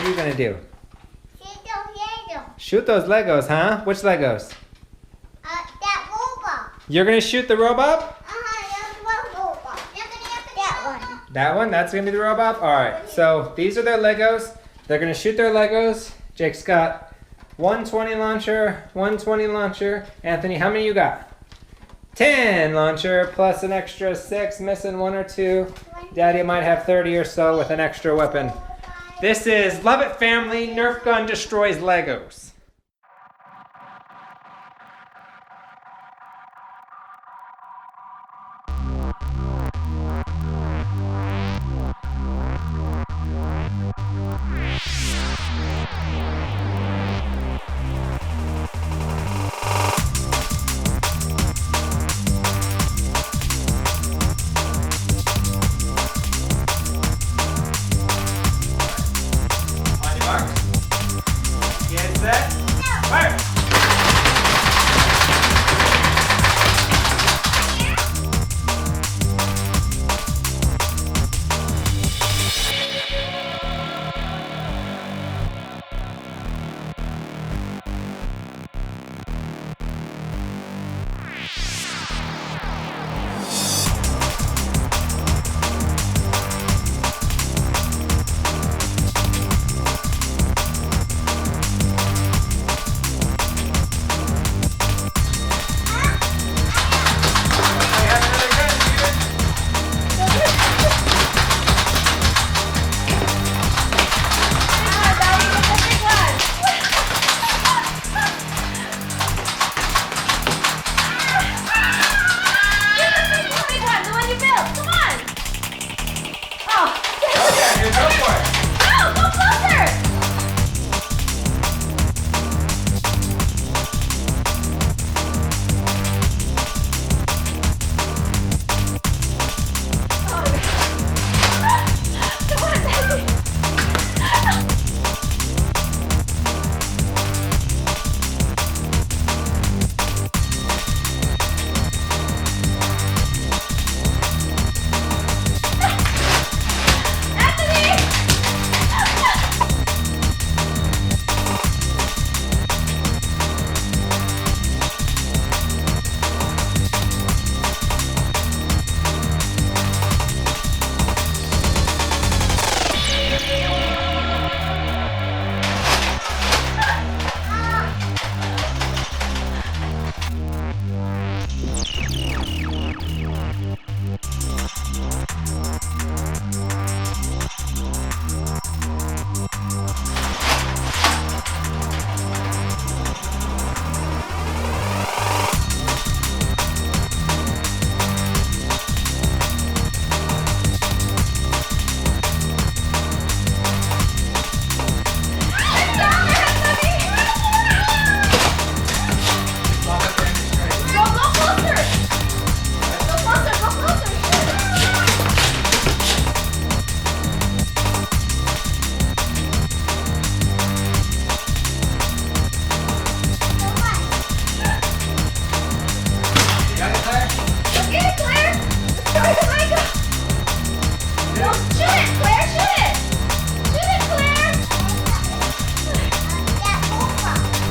are you gonna do? Shoot those Legos. Shoot those Legos, huh? Which Legos? That robot. You're gonna shoot the robot? That robot. That one. That one? That's gonna be the robot? Alright, so these are their Legos. They're gonna shoot their Legos. Jake's got 120 launcher, 120 launcher. Anthony, how many you got? 10 launcher plus an extra 6, missing 1 or 2. Daddy might have 30 or so with an extra weapon. This is Lovett Family Nerf Gun Destroys Legos.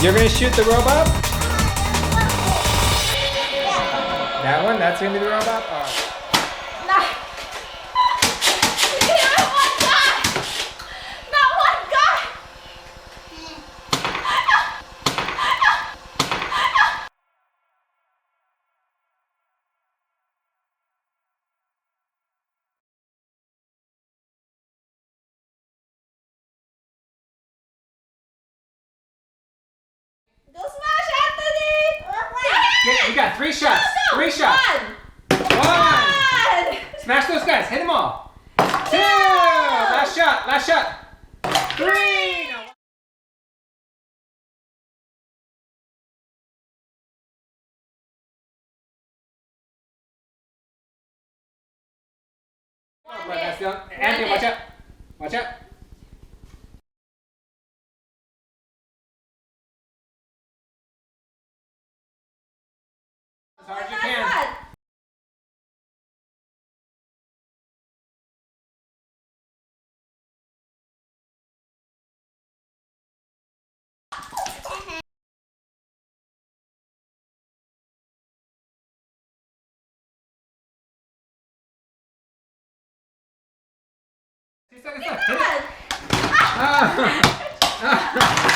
You're gonna shoot the robot? That one? That's gonna be the robot? All right. Go smash, Anthony! Yeah, you got 3 shots. No, 3 shots. One. Smash those guys. Hit them all. 2. Last shot. Last shot. 3. Anthony, watch out. Watch out. As hard as you can. Good stuff. Hit it. Ah.